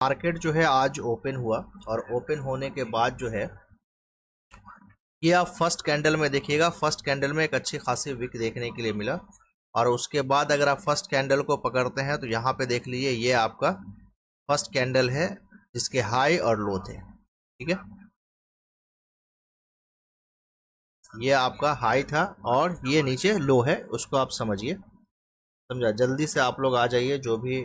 Market जो है आज ओपन हुआ और ओपन होने के बाद जो है ये आप फर्स्ट कैंडल में देखिएगा। फर्स्ट कैंडल में एक अच्छी खासी विक देखने के लिए मिला और उसके बाद अगर आप फर्स्ट कैंडल को पकड़ते हैं तो यहाँ पे देख लीजिए ये आपका फर्स्ट कैंडल है जिसके हाई और लो थे। ठीक है, ये आपका हाई था और ये नीचे लो है, उसको आप समझिए। समझा? जल्दी से आप लोग आ जाइए जो भी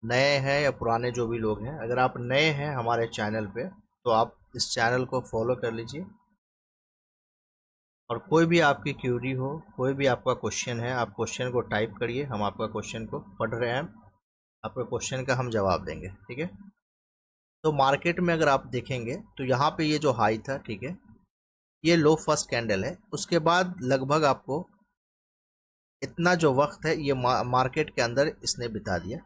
नए हैं या पुराने जो भी लोग हैं। अगर आप नए हैं हमारे चैनल पे तो आप इस चैनल को फॉलो कर लीजिए और कोई भी आपकी क्यूरी हो, कोई भी आपका क्वेश्चन है, आप क्वेश्चन को टाइप करिए, हम आपका क्वेश्चन को पढ़ रहे हैं, आपके क्वेश्चन का हम जवाब देंगे। ठीक है, तो मार्केट में अगर आप देखेंगे तो यहाँ पे ये जो हाई था, ठीक है, ये लो फर्स्ट कैंडल है। उसके बाद लगभग आपको इतना जो वक्त है ये मार्केट के अंदर इसने बिता दिया।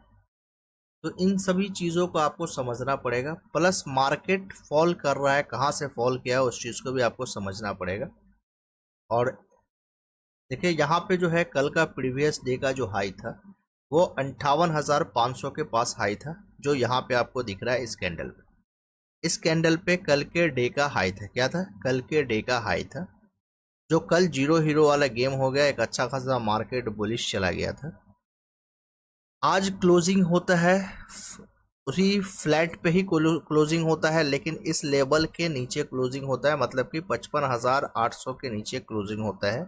तो इन सभी चीज़ों को आपको समझना पड़ेगा, प्लस मार्केट फॉल कर रहा है, कहाँ से फॉल किया है उस चीज़ को भी आपको समझना पड़ेगा। और देखिए यहाँ पे जो है कल का प्रीवियस डे का जो हाई था वो 58,500 के पास हाई था, जो यहाँ पे आपको दिख रहा है इस कैंडल पे। इस कैंडल पे कल के डे का हाई था। क्या था? कल के डे का हाई था, जो कल जीरो हीरो वाला गेम हो गया, एक अच्छा खासा मार्केट बुलिश चला गया था। आज क्लोजिंग होता है उसी फ्लैट पे ही क्लोजिंग होता है, लेकिन इस लेवल के नीचे क्लोजिंग होता है, मतलब कि 55,800 के नीचे क्लोजिंग होता है।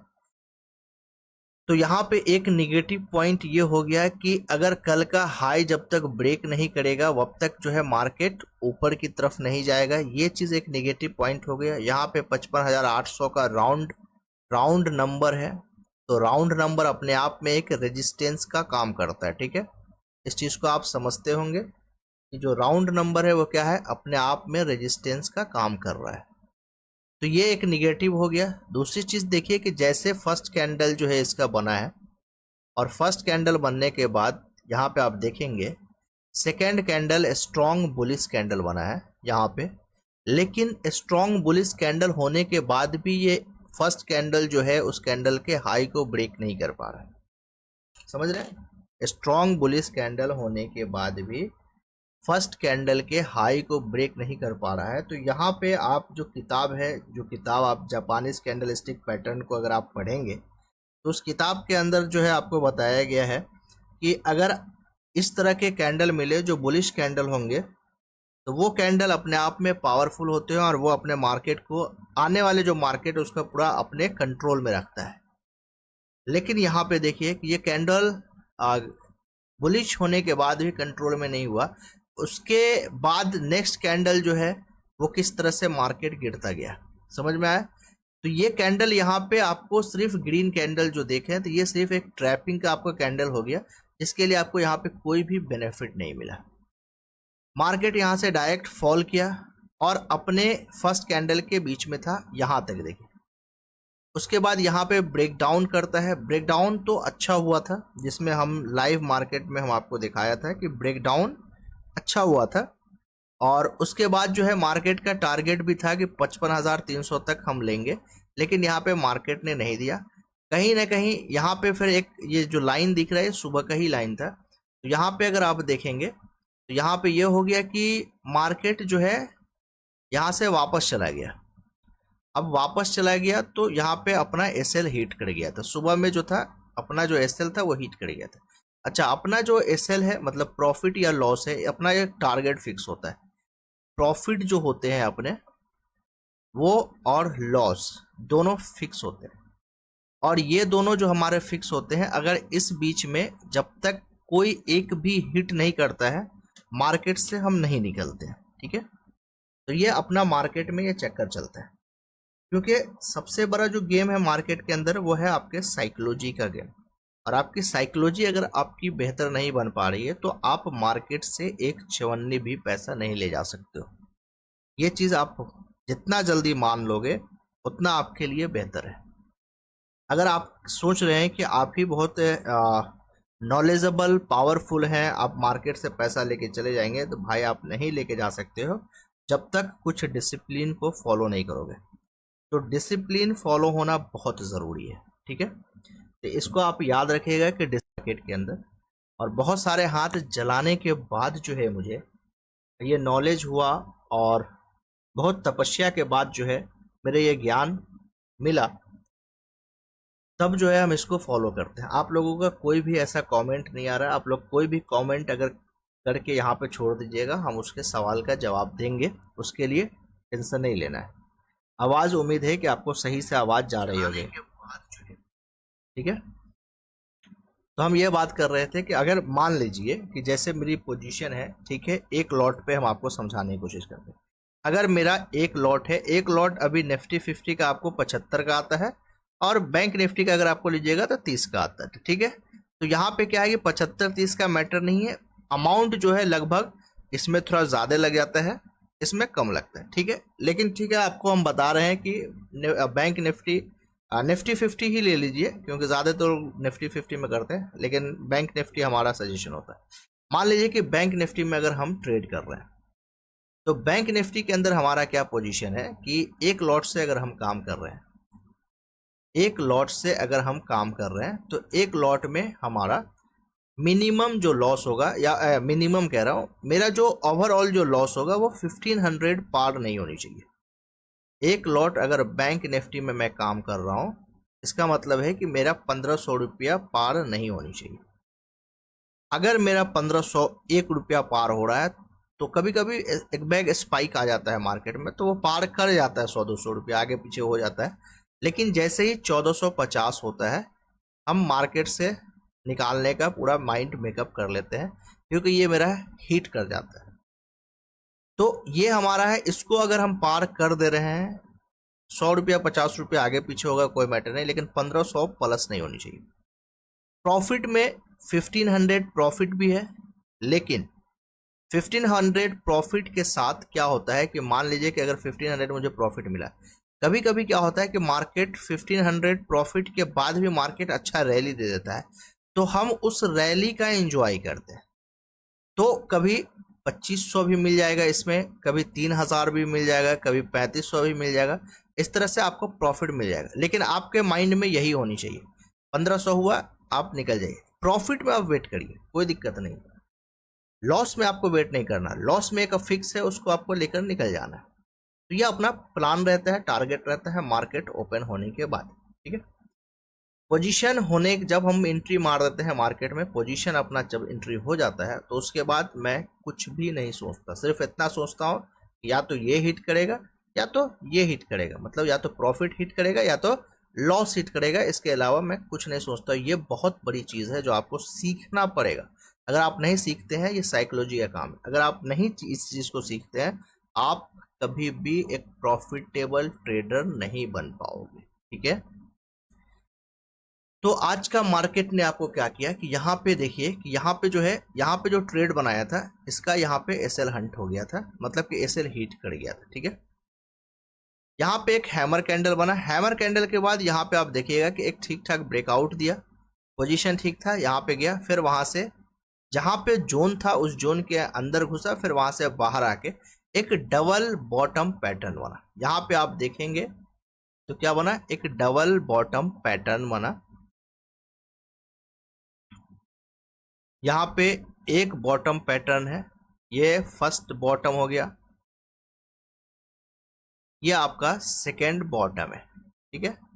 तो यहाँ पे एक निगेटिव पॉइंट ये हो गया कि अगर कल का हाई जब तक ब्रेक नहीं करेगा तब तक जो है मार्केट ऊपर की तरफ नहीं जाएगा। ये चीज़ एक निगेटिव पॉइंट हो गया। यहाँ पे 55,800 का राउंड नंबर है, तो राउंड नंबर अपने आप में एक रेजिस्टेंस का काम करता है। ठीक है, इस चीज़ को आप समझते होंगे कि जो राउंड नंबर है वो क्या है, अपने आप में रेजिस्टेंस का काम कर रहा है। तो ये एक निगेटिव हो गया। दूसरी चीज़ देखिए कि जैसे फर्स्ट कैंडल जो है इसका बना है और फर्स्ट कैंडल बनने के बाद यहाँ पे आप देखेंगे second candle strong bullish candle बना है यहाँ पे, लेकिन स्ट्रॉन्ग बुलिश कैंडल होने के बाद भी ये फर्स्ट कैंडल जो है उस कैंडल के हाई को ब्रेक नहीं कर पा रहा है। समझ रहे हैं? स्ट्रॉन्ग बुलिश कैंडल होने के बाद भी फर्स्ट कैंडल के हाई को ब्रेक नहीं कर पा रहा है। तो यहाँ पे आप जो किताब है, जो किताब आप जापानीज कैंडल स्टिक पैटर्न को अगर आप पढ़ेंगे तो उस किताब के अंदर जो है आपको बताया गया है कि अगर इस तरह के कैंडल मिले जो बुलिश कैंडल होंगे तो वो कैंडल अपने आप में पावरफुल होते हैं और वो अपने मार्केट को, आने वाले जो मार्केट उसका पूरा अपने कंट्रोल में रखता है। लेकिन यहाँ पे देखिए कि ये कैंडल बुलिश होने के बाद भी कंट्रोल में नहीं हुआ। उसके बाद नेक्स्ट कैंडल जो है वो किस तरह से मार्केट गिरता गया, समझ में आया? तो ये कैंडल यहाँ पे आपको सिर्फ ग्रीन कैंडल जो देखें तो ये सिर्फ एक ट्रैपिंग का आपका कैंडल हो गया, जिसके लिए आपको यहाँ पे कोई भी बेनिफिट नहीं मिला। मार्केट यहाँ से डायरेक्ट फॉल किया और अपने फर्स्ट कैंडल के बीच में था, यहाँ तक देखिए। उसके बाद यहाँ पे ब्रेक डाउन करता है। ब्रेक डाउन तो अच्छा हुआ था, जिसमें हम लाइव मार्केट में हम आपको दिखाया था कि ब्रेक डाउन अच्छा हुआ था। और उसके बाद जो है मार्केट का टारगेट भी था कि 55,300 तक हम लेंगे, लेकिन यहाँ पे मार्केट ने नहीं दिया। कहीं ना कहीं यहाँ पे फिर एक ये जो लाइन दिख रहा है सुबह का ही लाइन था। तो यहाँ पे अगर आप देखेंगे तो यहाँ पे ये हो गया कि मार्केट जो है यहाँ से वापस चला गया। अब वापस चला गया तो यहाँ पे अपना एसएल हिट कर गया था। सुबह में जो था अपना जो एसएल था वो हिट कर गया था। अच्छा, अपना जो एसएल है मतलब प्रॉफिट या लॉस है, अपना एक टारगेट फिक्स होता है। प्रॉफिट जो होते हैं अपने वो और लॉस दोनों फिक्स होते हैं, और ये दोनों जो हमारे फिक्स होते हैं, अगर इस बीच में जब तक कोई एक भी हिट नहीं करता है मार्केट से हम नहीं निकलते हैं। ठीक है, तो ये अपना मार्केट में ये चक्कर चलता है, क्योंकि सबसे बड़ा जो गेम है मार्केट के अंदर वो है आपके साइकोलॉजी का गेम। और आपकी साइकोलॉजी अगर आपकी बेहतर नहीं बन पा रही है तो आप मार्केट से एक चवन्नी भी पैसा नहीं ले जा सकते हो। ये चीज़ आप जितना जल्दी मान लोगे उतना आपके लिए बेहतर है। अगर आप सोच रहे हैं कि आप ही बहुत नॉलेजेबल पावरफुल हैं, आप मार्केट से पैसा लेके चले जाएंगे, तो भाई आप नहीं लेके जा सकते हो जब तक कुछ डिसिप्लिन को फॉलो नहीं करोगे। तो डिसिप्लिन फॉलो होना बहुत ज़रूरी है। ठीक है, तो इसको आप याद रखिएगा कि मार्केट के अंदर और बहुत सारे हाथ जलाने के बाद जो है मुझे ये नॉलेज हुआ, और बहुत तपस्या के बाद जो है मेरे ये ज्ञान मिला, तब जो है हम इसको फॉलो करते हैं। आप लोगों का कोई भी ऐसा कमेंट नहीं आ रहा है, आप लोग कोई भी कमेंट अगर करके यहाँ पे छोड़ दीजिएगा, हम उसके सवाल का जवाब देंगे, उसके लिए टेंशन नहीं लेना है। आवाज़, उम्मीद है कि आपको सही से आवाज़ जा रही होगी, ठीक है। तो हम ये बात कर रहे थे कि अगर मान लीजिए कि जैसे मेरी पोजीशन है, ठीक है, एक लॉट पे हम आपको समझाने की कोशिश करते हैं। अगर मेरा एक लॉट है, एक लॉट अभी निफ्टी 50 का आपको 75 का आता है, और बैंक निफ्टी का अगर आपको लीजिएगा तो 30 का आता है, ठीक है। तो यहाँ पे क्या है कि 75-30 का मैटर नहीं है, अमाउंट जो है लगभग इसमें थोड़ा ज़्यादा लग जाता है, इसमें कम लगता है, ठीक है। लेकिन ठीक है, आपको हम बता रहे हैं कि बैंक निफ्टी, निफ्टी 50 ही ले लीजिए, क्योंकि ज़्यादा तो निफ्टी 50 में करते हैं, लेकिन बैंक निफ्टी हमारा सजेशन होता है। मान लीजिए कि बैंक निफ्टी में अगर हम ट्रेड कर रहे हैं, तो बैंक निफ्टी के अंदर हमारा क्या पोजीशन है कि एक लॉट से अगर हम काम कर रहे हैं, एक लॉट से अगर हम काम कर रहे हैं, तो एक लॉट में हमारा मिनिमम जो लॉस होगा, या मिनिमम कह रहा हूँ, मेरा जो ओवरऑल जो लॉस होगा वो 1500 पार नहीं होनी चाहिए। एक लॉट अगर बैंक निफ्टी में मैं काम कर रहा हूँ, इसका मतलब है कि मेरा 1500 रुपया पार नहीं होनी चाहिए। अगर मेरा 1501 रुपया पार हो रहा है, तो कभी कभी एक बैग स्पाइक आ जाता है मार्केट में, तो वो पार कर जाता है 100-200 रुपया, आगे पीछे हो जाता है। लेकिन जैसे ही 1450 होता है, हम मार्केट से निकालने का पूरा माइंड मेकअप कर लेते हैं, क्योंकि ये मेरा हिट कर जाता है। तो ये हमारा है, इसको अगर हम पार कर दे रहे हैं, 100 रुपया 50 रुपया आगे पीछे होगा कोई मैटर नहीं, लेकिन 1500 प्लस नहीं होनी चाहिए। प्रॉफिट में 1500 प्रॉफिट भी है, लेकिन 1500 प्रॉफिट के साथ क्या होता है कि मान लीजिए कि अगर 1500 मुझे प्रॉफिट मिला, कभी कभी क्या होता है कि मार्केट 1500 प्रॉफिट के बाद भी मार्केट अच्छा रैली दे देता है, तो हम उस रैली का एंजॉय करते हैं। तो कभी 2500 भी मिल जाएगा इसमें, कभी 3000 भी मिल जाएगा, कभी 3500 भी मिल जाएगा, इस तरह से आपको प्रॉफिट मिल जाएगा। लेकिन आपके माइंड में यही होनी चाहिए, 1500 हुआ आप निकल जाइए, प्रॉफिट में आप वेट करिए, कोई दिक्कत नहीं। लॉस में आपको वेट नहीं करना, लॉस में एक फिक्स है, उसको आपको लेकर निकल जाना है। तो ये अपना प्लान रहता है, टारगेट रहता है मार्केट ओपन होने के बाद, ठीक है। पोजीशन होने, जब हम एंट्री मार देते हैं मार्केट में, पोजीशन अपना जब एंट्री हो जाता है, तो उसके बाद मैं कुछ भी नहीं सोचता, सिर्फ इतना सोचता हूँ या तो ये हिट करेगा या तो ये हिट करेगा, मतलब या तो प्रॉफिट हिट करेगा या तो लॉस हिट करेगा, इसके अलावा मैं कुछ नहीं सोचता। ये बहुत बड़ी चीज़ है जो आपको सीखना पड़ेगा। अगर आप नहीं सीखते हैं, ये साइकोलॉजी का काम है, अगर आप नहीं इस चीज़ को सीखते हैं, आप कभी भी एक प्रॉफिटेबल ट्रेडर नहीं बन पाओगे, ठीक है। तो आज का मार्केट ने आपको क्या किया कि यहाँ पे देखिए कि यहाँ पे जो है, यहाँ पे जो ट्रेड बनाया था, इसका यहाँ पे एसएल हंट हो गया था, मतलब कि एसएल हिट कर गया था, ठीक है। यहाँ पे एक हैमर कैंडल बना, हैमर कैंडल के बाद यहाँ पे आप देखिएगा कि एक ठीक ठाक ब्रेकआउट दिया, पोजीशन ठीक था, यहाँ पे गया, फिर वहाँ से जहाँ पे जोन था उस जोन के अंदर घुसा, फिर वहाँ से बाहर आके एक डबल बॉटम पैटर्न बना। यहाँ पे आप देखेंगे तो क्या बना, एक डबल बॉटम पैटर्न बना। यहाँ पे एक बॉटम पैटर्न है, ये फर्स्ट बॉटम हो गया, ये आपका सेकेंड बॉटम है, ठीक है।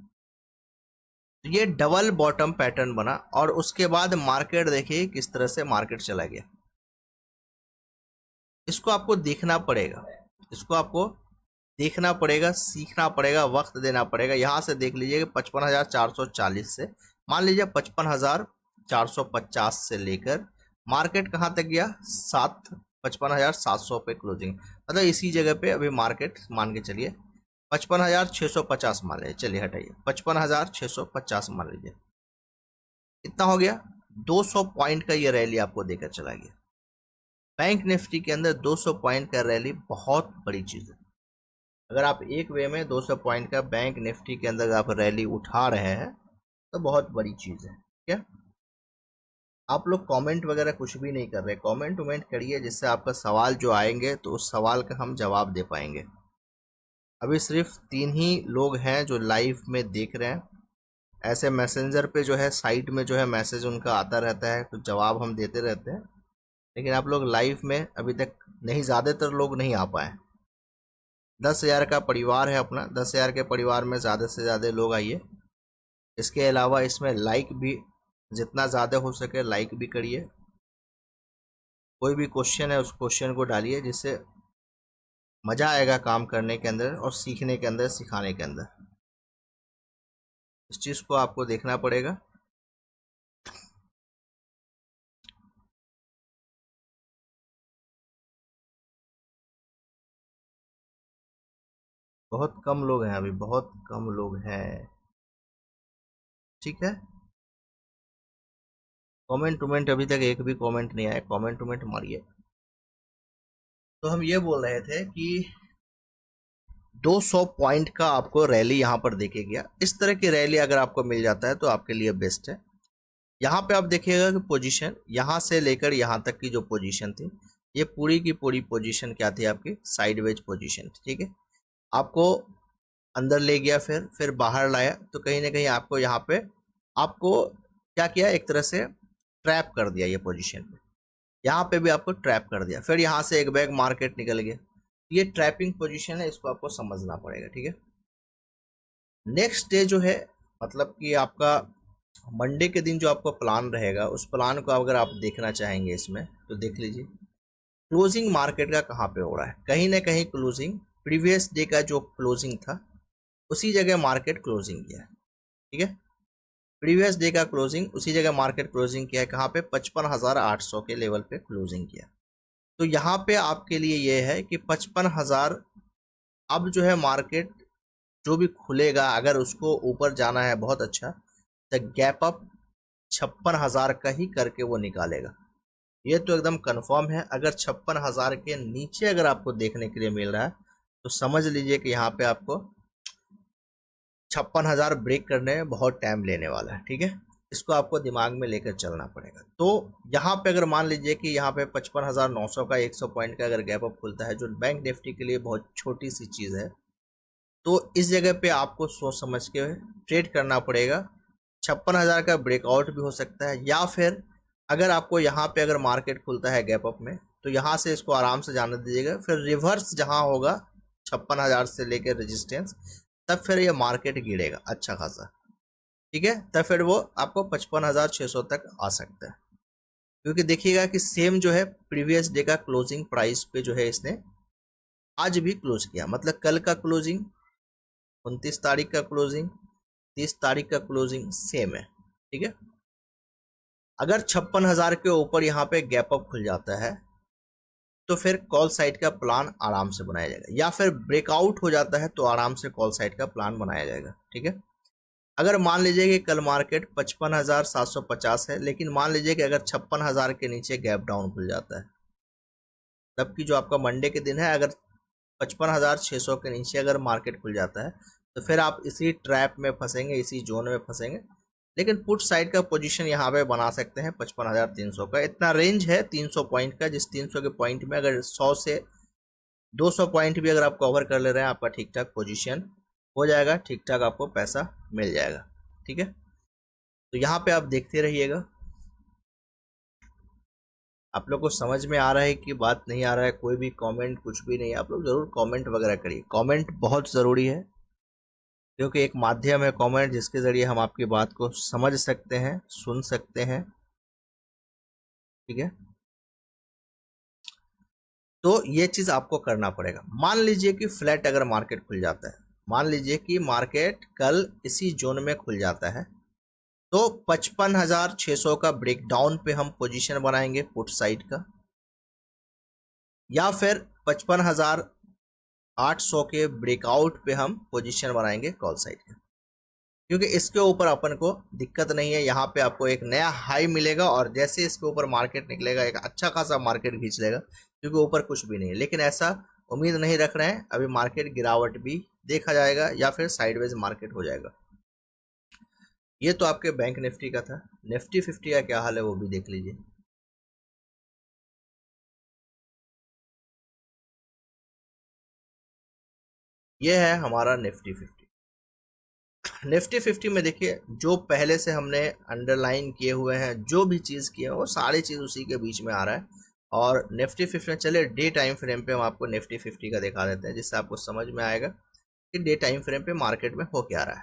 तो ये डबल बॉटम पैटर्न बना, और उसके बाद मार्केट देखिए किस तरह से मार्केट चला गया। इसको आपको देखना पड़ेगा, इसको आपको देखना पड़ेगा, सीखना पड़ेगा, वक्त देना पड़ेगा। यहाँ से देख लीजिए कि 55,440 से, मान लीजिए 55,450 से लेकर मार्केट कहाँ तक गया, 55,700 पे क्लोजिंग, मतलब इसी जगह पे अभी मार्केट मान के चलिए 55,650 मान लीजिए, चलिए हटाइए, 55,650 मान लीजिए, इतना हो गया। 200 पॉइंट का ये रैली आपको देकर चला गया। बैंक निफ्टी के अंदर 200 पॉइंट का रैली बहुत बड़ी चीज़ है। अगर आप एक वे में 200 पॉइंट का बैंक निफ्टी के अंदर आप रैली उठा रहे हैं, तो बहुत बड़ी चीज़ है, ठीक है। आप लोग कमेंट वगैरह कुछ भी नहीं कर रहे, कमेंट वमेंट करिए, जिससे आपका सवाल जो आएंगे तो उस सवाल का हम जवाब दे पाएंगे। अभी सिर्फ 3 ही लोग हैं जो लाइव में देख रहे हैं, ऐसे मैसेंजर पे जो है साइट में जो है मैसेज उनका आता रहता है, कुछ जवाब हम देते रहते हैं, लेकिन आप लोग लाइव में अभी तक नहीं, ज़्यादातर लोग नहीं आ पाए। 10,000 का परिवार है अपना, 10,000 के परिवार में ज़्यादा से ज़्यादा लोग आइए। इसके अलावा इसमें लाइक भी जितना ज़्यादा हो सके लाइक भी करिए। कोई भी क्वेश्चन है उस क्वेश्चन को डालिए, जिससे मज़ा आएगा काम करने के अंदर और सीखने के अंदर, सिखाने के अंदर। इस चीज़ को आपको देखना पड़ेगा। बहुत कम लोग हैं अभी, बहुत कम लोग हैं। ठीक है, कमेंट वमेंट अभी तक एक भी कमेंट नहीं आया, कमेंट वमेंट मारिए। तो हम ये बोल रहे थे कि 200 पॉइंट का आपको रैली यहाँ पर देखे गया। इस तरह की रैली अगर आपको मिल जाता है तो आपके लिए बेस्ट है। यहाँ पे आप देखिएगा कि पोजीशन यहाँ से लेकर यहाँ तक की जो पोजीशन थी, ये पूरी की पूरी पोजीशन क्या थी आपकी, साइडवेज पोजीशन। ठीक है, आपको अंदर ले गया, फिर बाहर लाया, तो कहीं ना कहीं आपको यहाँ पे आपको क्या किया, एक तरह से ट्रैप कर दिया ये पोजीशन पे। यहाँ पे भी आपको ट्रैप कर दिया, फिर यहाँ से एक बैग मार्केट निकल गया। ये ट्रैपिंग पोजीशन है, इसको आपको समझना पड़ेगा। ठीक है, नेक्स्ट डे जो है, मतलब कि आपका मंडे के दिन जो आपका प्लान रहेगा, उस प्लान को अगर आप देखना चाहेंगे इसमें, तो देख लीजिए क्लोजिंग मार्केट का कहाँ पे हो रहा है। कहीं ना कहीं क्लोजिंग प्रीवियस डे का जो क्लोजिंग था उसी जगह मार्केट क्लोजिंग किया है। ठीक है, प्रीवियस डे का क्लोजिंग उसी जगह मार्केट क्लोजिंग किया है, कहाँ पे, 55,800 के लेवल पे क्लोजिंग किया। तो यहाँ पे आपके लिए ये है कि 55,000 अब जो है मार्केट जो भी खुलेगा, अगर उसको ऊपर जाना है बहुत अच्छा, तो गैप अप 56,000 का ही करके वो निकालेगा। ये तो एकदम कंफर्म है। अगर 56,000 के नीचे अगर आपको देखने के लिए मिल रहा है, तो समझ लीजिए कि यहाँ पे आपको 56,000 ब्रेक करने में बहुत टाइम लेने वाला है। ठीक है, इसको आपको दिमाग में लेकर चलना पड़ेगा। तो यहाँ पे अगर मान लीजिए कि यहाँ पे 55,900 का 100 पॉइंट का अगर गैप अप खुलता है, जो बैंक निफ्टी के लिए बहुत छोटी सी चीज़ है, तो इस जगह पे आपको सोच समझ के ट्रेड करना पड़ेगा। 56,000 का ब्रेकआउट भी हो सकता है, या फिर अगर आपको यहाँ पे अगर मार्केट खुलता है गैप अप में, तो यहाँ से इसको आराम से जाने दीजिएगा, फिर रिवर्स जहाँ होगा 56,000 से लेकर रेजिस्टेंस, तब फिर ये मार्केट गिरेगा अच्छा खासा। ठीक है, तब फिर वो आपको 55,600 तक आ सकता है। क्योंकि देखिएगा कि सेम जो है प्रीवियस डे का क्लोजिंग प्राइस पे जो है इसने आज भी क्लोज किया, मतलब कल का क्लोजिंग, 29 तारीख का क्लोजिंग, 30 तारीख का क्लोजिंग सेम है। ठीक है, अगर 56,000 के ऊपर यहाँ पे गैप अप खुल जाता है, तो फिर कॉल साइड का प्लान आराम से बनाया जाएगा, या फिर ब्रेकआउट हो जाता है तो आराम से कॉल साइड का प्लान बनाया जाएगा। ठीक है, अगर मान लीजिए कि कल मार्केट 55,750 है, लेकिन मान लीजिए कि अगर 56,000 के नीचे गैप डाउन खुल जाता है, तब की जो आपका मंडे के दिन है, अगर 55,600 के नीचे अगर मार्केट खुल जाता है, तो फिर आप इसी ट्रैप में फंसेंगे, इसी जोन में फंसेंगे। लेकिन पुट साइड का पोजीशन यहाँ पे बना सकते हैं 55,300 का, इतना रेंज है 300 पॉइंट का, जिस 300 के पॉइंट में अगर 100 से 200 पॉइंट भी अगर आप कवर कर ले रहे हैं, आपका ठीक ठाक पोजीशन हो जाएगा, ठीक ठाक आपको पैसा मिल जाएगा। ठीक है, तो यहाँ पे आप देखते रहिएगा। आप लोग को समझ में आ रहा है कि बात नहीं आ रहा है, कोई भी कमेंट कुछ भी नहीं, आप लोग ज़रूर कमेंट वगैरह करिए। कमेंट बहुत ज़रूरी है, क्योंकि एक माध्यम है कमेंट, जिसके ज़रिए हम आपकी बात को समझ सकते हैं, सुन सकते हैं। ठीक है, तो ये चीज़ आपको करना पड़ेगा। मान लीजिए कि फ्लैट अगर मार्केट खुल जाता है, मान लीजिए कि मार्केट कल इसी जोन में खुल जाता है, तो 55,600 का ब्रेकडाउन पे हम पोजीशन बनाएंगे पुट साइड का, या फिर 55,800 के ब्रेकआउट पे हम पोजीशन बनाएंगे कॉल साइड का। क्योंकि इसके ऊपर अपन को दिक्कत नहीं है, यहाँ पे आपको एक नया हाई मिलेगा, और जैसे इसके ऊपर मार्केट निकलेगा एक अच्छा खासा मार्केट खींच लेगा, क्योंकि ऊपर कुछ भी नहीं है। लेकिन ऐसा उम्मीद नहीं रख रहे हैं, अभी मार्केट गिरावट भी देखा जाएगा, या फिर साइडवेज मार्केट हो जाएगा। ये तो आपके बैंक निफ्टी का था। निफ्टी 50 का क्या हाल है वो भी देख लीजिए। ये है हमारा निफ्टी 50। निफ्टी 50 में देखिए जो पहले से हमने अंडरलाइन किए हुए हैं, जो भी चीज़ किए हैं वो सारी चीज़ उसी के बीच में आ रहा है। और निफ्टी 50 में चले डे टाइम फ्रेम पे हम आपको निफ्टी 50 का दिखा देते हैं, जिससे आपको समझ में आएगा कि डे टाइम फ्रेम पे मार्केट में हो क्या रहा है।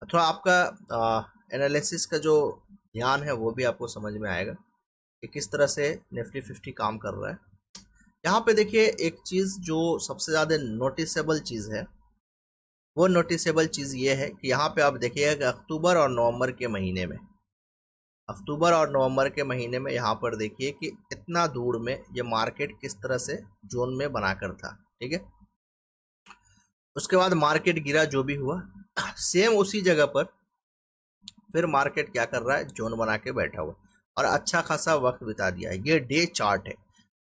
थोड़ा आपका एनालिसिस का जो ध्यान है वो भी आपको समझ में आएगा कि किस तरह से निफ्टी 50 काम कर रहा है। यहाँ पे देखिए एक चीज़ जो सबसे ज़्यादा नोटिसेबल चीज़ है, वो नोटिसेबल चीज़ ये है कि यहाँ पे आप देखिएगा कि अक्टूबर और नवंबर के महीने में यहाँ पर देखिए कि इतना दूर में ये मार्केट किस तरह से जोन में बनाकर था, ठीक है। उसके बाद मार्केट गिरा, जो भी हुआ सेम उसी जगह पर फिर मार्केट क्या कर रहा है, जोन बना के बैठा हुआ और अच्छा खासा वक्त बिता दिया है। ये डे चार्ट है,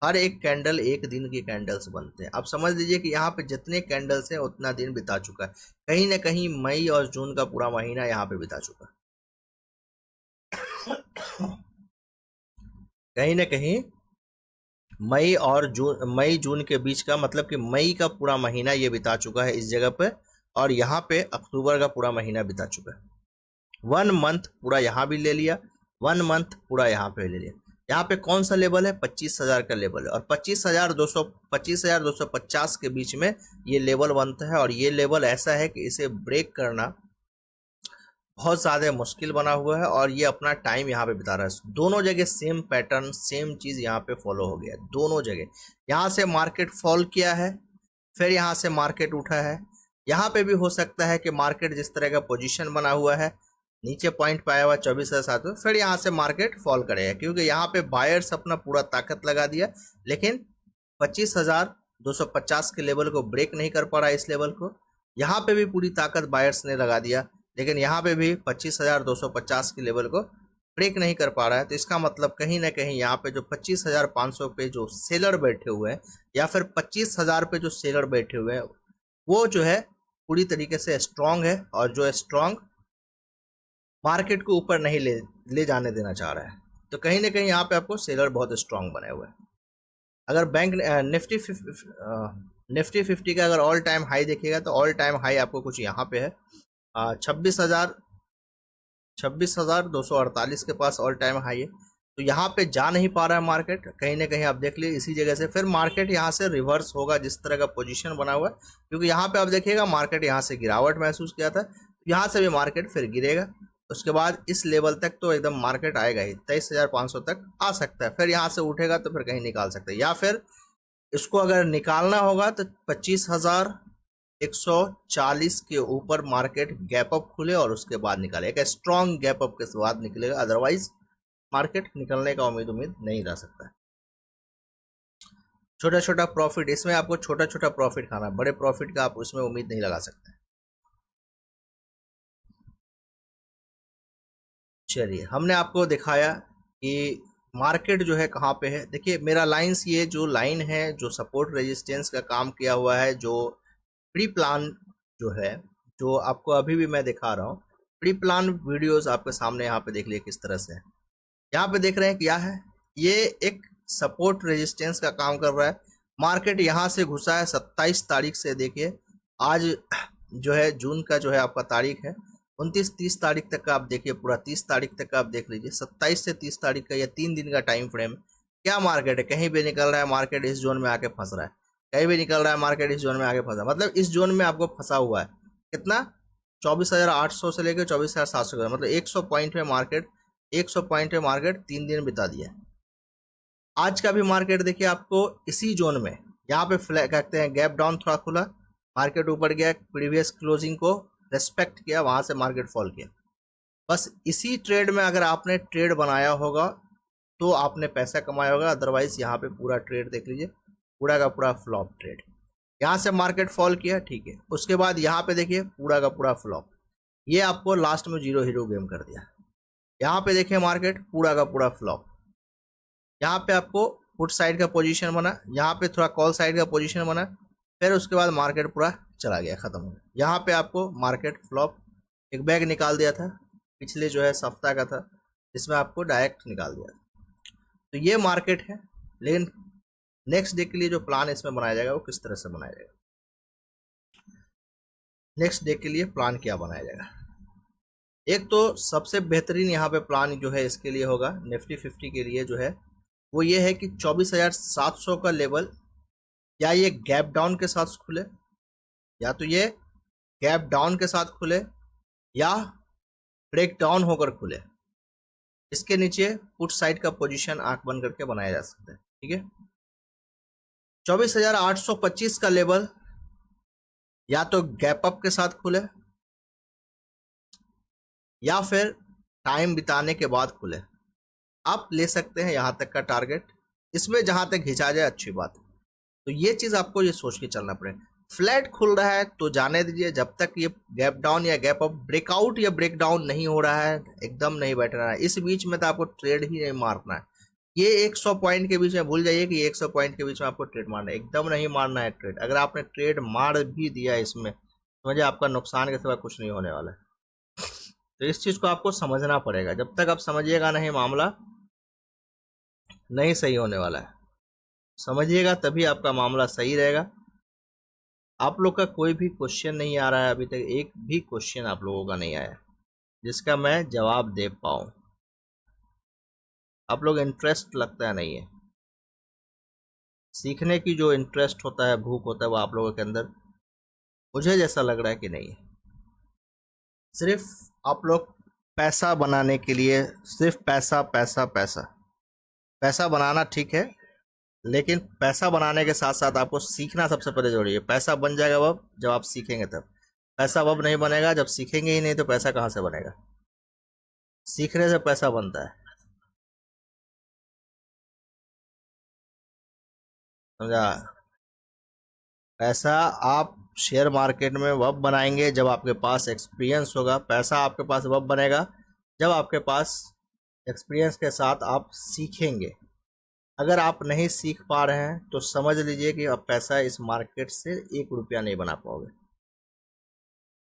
हर एक कैंडल एक दिन की कैंडल्स बनते हैं। अब समझ लीजिए कि यहाँ पे जितने कैंडल्स हैं उतना दिन बिता चुका है, कहीं ना कहीं मई और जून का पूरा महीना यहाँ पे बिता चुका है, कहीं ना कहीं मई जून के बीच का, मतलब कि मई का पूरा महीना ये बिता चुका है इस जगह पे, और यहाँ पे अक्टूबर का पूरा महीना बिता चुका है। 1 मंथ पूरा यहाँ भी ले लिया, 1 मंथ पूरा यहाँ पे ले लिया। यहाँ पे कौन सा लेवल है, 25,000 का लेवल है, और 25,250 के बीच में ये लेवल बनता है। और ये लेवल ऐसा है कि इसे ब्रेक करना बहुत ज़्यादा मुश्किल बना हुआ है, और ये अपना टाइम यहाँ पे बिता रहा है। दोनों जगह सेम पैटर्न, सेम चीज़ यहाँ पे फॉलो हो गया है, दोनों जगह। यहाँ से मार्केट फॉल किया है, फिर यहाँ से मार्केट उठा है। यहाँ पे भी हो सकता है कि मार्केट जिस तरह का पोजीशन बना हुआ है, नीचे पॉइंट पाया हुआ 24,700, फिर यहाँ से मार्केट फॉल करेगा, क्योंकि यहाँ पे बायर्स अपना पूरा ताकत लगा दिया, लेकिन 25,250 के लेवल को ब्रेक नहीं कर पा रहा है। इस लेवल को यहाँ पे भी पूरी ताकत बायर्स ने लगा दिया, लेकिन यहाँ पे भी 25,250 के लेवल को ब्रेक नहीं कर पा रहा है। तो इसका मतलब कहीं ना कहीं यहाँ पे जो 25,500 पे जो सेलर बैठे हुए हैं, या फिर 25,000 पे जो सेलर बैठे हुए हैं, वो जो है पूरी तरीके से स्ट्रांग है, और जो स्ट्रांग मार्केट को ऊपर नहीं ले जाने देना चाह रहा है। तो कहीं ना कहीं यहाँ पे आपको सेलर बहुत स्ट्रांग बने हुए हैं। अगर बैंक निफ्टी 50 का अगर ऑल टाइम हाई देखिएगा तो ऑल टाइम हाई आपको कुछ यहाँ पे है 26,248 के पास ऑल टाइम हाई है। तो यहाँ पे जा नहीं पा रहा है मार्केट, कहीं ना कहीं आप देख लीजिए इसी जगह से फिर मार्केट यहाँ से रिवर्स होगा, जिस तरह का पोजीशन बना हुआ है। क्योंकि यहाँ पे आप देखिएगा मार्केट यहाँ से गिरावट महसूस किया था, यहाँ से भी मार्केट फिर गिरेगा। उसके बाद इस लेवल तक तो एकदम मार्केट आएगा ही, 23,500 तक आ सकता है, फिर यहाँ से उठेगा तो फिर कहीं निकाल सकता है, या फिर इसको अगर निकालना होगा तो 25,140 के ऊपर मार्केट गैप अप खुले और उसके बाद निकाले, एक स्ट्रॉन्ग गैप अप के बाद निकलेगा, अदरवाइज मार्केट निकलने का उम्मीद नहीं रह सकता है। छोटा छोटा प्रॉफिट, इसमें आपको छोटा छोटा प्रॉफिट खाना, बड़े प्रॉफिट का आप उसमें उम्मीद नहीं लगा सकते। चलिए, हमने आपको दिखाया कि मार्केट जो है कहाँ पे है। देखिए मेरा लाइंस, ये जो लाइन है जो सपोर्ट रेजिस्टेंस का काम किया हुआ है, जो प्री प्लान जो है, जो आपको अभी भी मैं दिखा रहा हूँ, प्री प्लान वीडियोस आपके सामने यहाँ पे देख लिए किस तरह से। यहाँ पे देख रहे हैं क्या है, ये एक सपोर्ट रेजिस्टेंस का काम कर रहा है। मार्केट यहाँ से घुसा है 27 तारीख से, देखिए आज जो है जून का जो है आपका तारीख है 29-30 तारीख तक का, आप देखिए पूरा 30 तारीख तक का आप देख लीजिए, 27 से 30 तारीख का, ये 3 दिन का टाइम फ्रेम। क्या मार्केट है, कहीं भी निकल रहा है मार्केट, इस जोन में आके फंस रहा है, कहीं भी निकल रहा है मार्केट, इस जोन में आके फंसा, मतलब इस जोन में आपको फंसा हुआ है। कितना, 24,800 से लेकर 24,700, मतलब 100 पॉइंट में मार्केट, 100 पॉइंट में मार्केट 3 दिन बिता दिया। आज का भी मार्केट देखिए आपको इसी जोन में, यहाँ पे फ्लैग कहते हैं गैप डाउन थोड़ा खुला, मार्केट ऊपर गया, प्रीवियस क्लोजिंग को रेस्पेक्ट किया, वहाँ से मार्केट फॉल किया। बस इसी ट्रेड में अगर आपने ट्रेड बनाया होगा तो आपने पैसा कमाया होगा, अदरवाइज यहाँ पे पूरा ट्रेड देख लीजिए, पूरा का पूरा फ्लॉप ट्रेड। यहाँ से मार्केट फॉल किया, ठीक है, उसके बाद यहाँ पे देखिए पूरा का पूरा फ्लॉप, ये आपको लास्ट में जीरो हीरो गेम कर दिया। यहाँ पे देखिए मार्केट पूरा का पूरा फ्लॉप, यहाँ पे आपको पुट साइड का पोजीशन बना, यहाँ पे थोड़ा कॉल साइड का पोजीशन बना, फिर उसके बाद मार्केट पूरा चला गया, ख़त्म हो गया। यहाँ पे आपको मार्केट फ्लॉप, एक बैग निकाल दिया था पिछले जो है सप्ताह का था, इसमें आपको डायरेक्ट निकाल दिया था। तो ये मार्केट है, लेकिन नेक्स्ट डे के लिए जो प्लान इसमें बनाया जाएगा वो किस तरह से बनाया जाएगा। नेक्स्ट डे के लिए प्लान क्या बनाया जाएगा। एक तो सबसे बेहतरीन यहाँ पे प्लान जो है इसके लिए होगा निफ्टी 50 के लिए जो है वो ये है कि 24,700 का लेवल या ये गैप डाउन के साथ खुले, या तो ये गैप डाउन के साथ खुले या ब्रेक डाउन होकर खुले। इसके नीचे पुट साइड का पोजीशन आंख बंद करके बनाया जा सकता है। ठीक है, 24,825 का लेवल या तो गैप अप के साथ खुले या फिर टाइम बिताने के बाद खुले। आप ले सकते हैं यहाँ तक का टारगेट, इसमें जहां तक खिंचा जाए अच्छी बात। तो ये चीज आपको ये सोच के चलना पड़ेगा। फ्लैट खुल रहा है तो जाने दीजिए, जब तक ये गैप डाउन या गैप अप ब्रेकआउट या ब्रेक डाउन नहीं हो रहा है एकदम नहीं बैठना है। इस बीच में तो आपको ट्रेड ही नहीं मारना है। ये 100 पॉइंट के बीच में भूल जाइए कि 100 पॉइंट के बीच में आपको ट्रेड मारना है, एकदम नहीं मारना है ट्रेड। अगर आपने ट्रेड मार भी दिया इसमें समझिए आपका नुकसान के सिवा कुछ नहीं होने वाला है। तो इस चीज को आपको समझना पड़ेगा, जब तक आप समझिएगा नहीं मामला नहीं सही होने वाला है। समझिएगा तभी आपका मामला सही रहेगा। आप लोग का कोई भी क्वेश्चन नहीं आ रहा है, अभी तक एक भी क्वेश्चन आप लोगों का नहीं आया जिसका मैं जवाब दे पाऊँ। आप लोग इंटरेस्ट लगता है नहीं है, सीखने की जो इंटरेस्ट होता है भूख होता है वो आप लोगों के अंदर मुझे जैसा लग रहा है कि नहीं है। सिर्फ आप लोग पैसा बनाने के लिए सिर्फ पैसा पैसा पैसा पैसा बनाना ठीक है, लेकिन पैसा बनाने के साथ साथ आपको सीखना सबसे पहले जरूरी है। पैसा बन जाएगा वब जब आप सीखेंगे तब, पैसा वब नहीं बनेगा जब सीखेंगे ही नहीं तो पैसा कहाँ से बनेगा। सीखने से पैसा बनता है, समझा। पैसा आप शेयर मार्केट में वब बनाएंगे जब आपके पास एक्सपीरियंस होगा। पैसा आपके पास वब बनेगा जब आपके पास एक्सपीरियंस के साथ आप सीखेंगे। अगर आप नहीं सीख पा रहे हैं तो समझ लीजिए कि आप पैसा इस मार्केट से 1 रुपया नहीं बना पाओगे,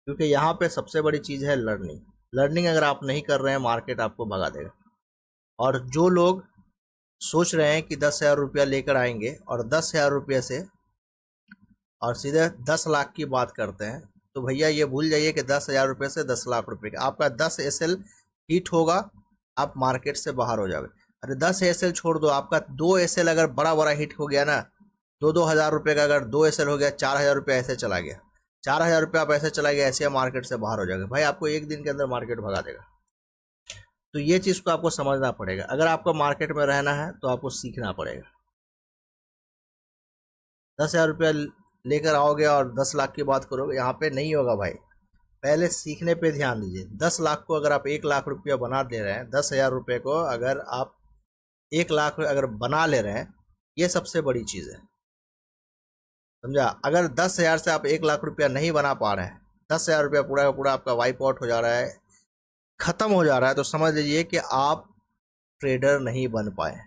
क्योंकि यहाँ पे सबसे बड़ी चीज़ है लर्निंग। लर्निंग अगर आप नहीं कर रहे हैं मार्केट आपको भगा देगा। और जो लोग सोच रहे हैं कि 10,000 रुपया लेकर आएंगे और 10,000 रुपये से और सीधे 10 लाख की बात करते हैं, तो भैया ये भूल जाइए कि 10,000 रुपये से 10 लाख रुपए का आपका 10 SL हिट होगा, आप मार्केट से बाहर हो जाओगे। अरे 10 SL छोड़ दो, आपका 2 SL अगर बड़ा बड़ा हिट हो गया ना, 2,000 रुपये का अगर 2 SL हो गया, 4,000 रुपये ऐसे चला गया, 4,000 रुपये आप ऐसे चला गया, ऐसे मार्केट से बाहर हो जाएगा। भाई आपको एक दिन के अंदर मार्केट भगा देगा। तो ये चीज़ को आपको समझना पड़ेगा। अगर आपको मार्केट में रहना है तो आपको सीखना पड़ेगा। 10,000 रुपया लेकर आओगे और 10 लाख की बात करोगे, यहाँ पे नहीं होगा भाई। पहले सीखने पे ध्यान दीजिए। 10 लाख को अगर आप 1 लाख रुपया बना दे रहे हैं, 10,000 रुपये को अगर आप 1 लाख अगर बना ले रहे हैं, ये सबसे बड़ी चीज़ है, समझा। अगर 10,000 से आप 1 लाख रुपया नहीं बना पा रहे हैं, 10,000 रुपया पूरा का पूरा आपका वाइप आउट हो जा रहा है, ख़त्म हो जा रहा है, तो समझ लीजिए कि आप ट्रेडर नहीं बन पाए।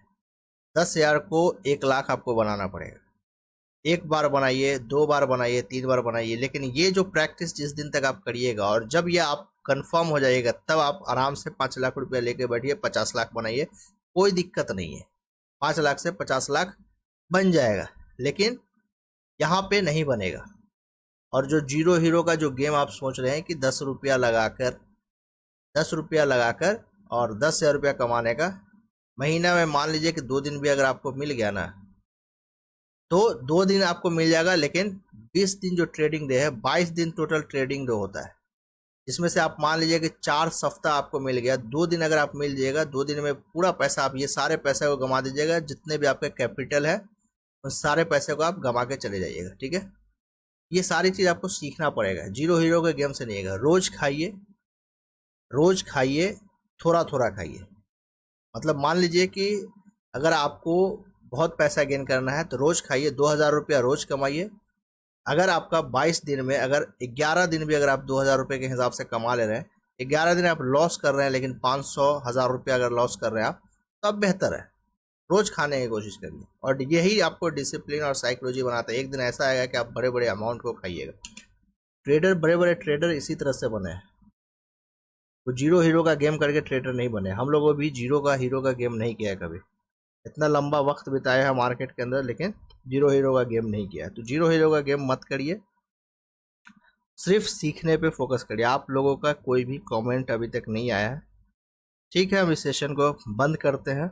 10,000 को 1 लाख आपको बनाना पड़ेगा। एक बार बनाइए, 2 बार बनाइए, 3 बार बनाइए, लेकिन ये जो प्रैक्टिस जिस दिन तक आप करिएगा और जब ये आप कंफर्म हो जाइएगा तब आप आराम से 5 लाख रुपया लेके बैठिए, 50 लाख बनाइए, कोई दिक्कत नहीं है। 5 लाख से 50 लाख बन जाएगा, लेकिन यहाँ पे नहीं बनेगा। और जो जीरो हीरो का जो गेम आप सोच रहे हैं कि 10 रुपया लगाकर और 10,000 रुपया कमाने का, महीना में मान लीजिए कि 2 दिन भी अगर आपको मिल गया ना, तो 2 दिन आपको मिल जाएगा, लेकिन 20 दिन जो ट्रेडिंग डे है, 22 दिन टोटल ट्रेडिंग डे होता है, जिसमें से आप मान लीजिए कि 4 सप्ताह आपको मिल गया। 2 दिन अगर आप मिल जाएगा, 2 दिन में पूरा पैसा आप ये सारे पैसे को गंवा दीजिएगा, जितने भी आपका कैपिटल है उस सारे पैसे को आप गंवा के चले जाइएगा। ठीक है, ये सारी चीज़ आपको सीखना पड़ेगा। जीरो हीरो के गेम से नहीं है। रोज खाइए, थोड़ा थोड़ा खाइए। मतलब मान लीजिए कि अगर आपको बहुत पैसा गेन करना है तो रोज खाइए, 2,000 रुपया रोज कमाइए। अगर आपका 22 दिन में अगर 11 दिन भी अगर आप 2,000 रुपये के हिसाब से कमा ले रहे हैं, 11 दिन आप लॉस कर रहे हैं, लेकिन 500,000 रुपया अगर लॉस कर रहे हैं आप, तो अब बेहतर है रोज खाने की कोशिश करिए। और यही आपको डिसिप्लिन और साइकोलॉजी बनाता है। एक दिन ऐसा आएगा कि आप बड़े बड़े अमाउंट को खाइएगा। बड़े बड़े ट्रेडर इसी तरह से बने हैं। वो जीरो हीरो का गेम करके ट्रेडर नहीं बने। हम लोगों भी जीरो का हीरो का गेम नहीं किया है कभी। इतना लंबा वक्त बिताया है मार्केट के अंदर, लेकिन जीरो हीरो का गेम नहीं किया है। तो जीरो हीरो का गेम मत करिए, सिर्फ सीखने पे फोकस करिए। आप लोगों का कोई भी कमेंट अभी तक नहीं आया है। ठीक है, हम इस सेशन को बंद करते हैं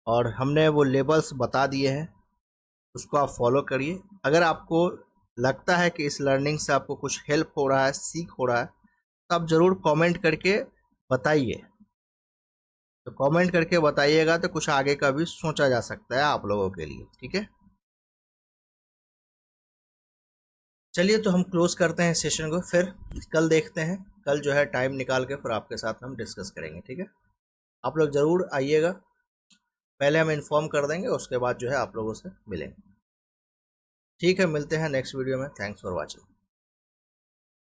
और हमने वो लेबल्स बता दिए हैं, उसको आप फॉलो करिए। अगर आपको लगता है कि इस लर्निंग से आपको कुछ हेल्प हो रहा है, सीख हो रहा है, तो आप ज़रूर कमेंट करके बताइए। तो कमेंट करके बताइएगा तो कुछ आगे का भी सोचा जा सकता है आप लोगों के लिए। ठीक है, चलिए तो हम क्लोज करते हैं सेशन को, फिर कल देखते हैं। कल जो है टाइम निकाल के फिर आपके साथ हम डिस्कस करेंगे। ठीक है, आप लोग ज़रूर आइएगा, पहले हम इन्फॉर्म कर देंगे, उसके बाद जो है आप लोगों से मिलेंगे। ठीक है, मिलते हैं नेक्स्ट वीडियो में। Thanks for watching.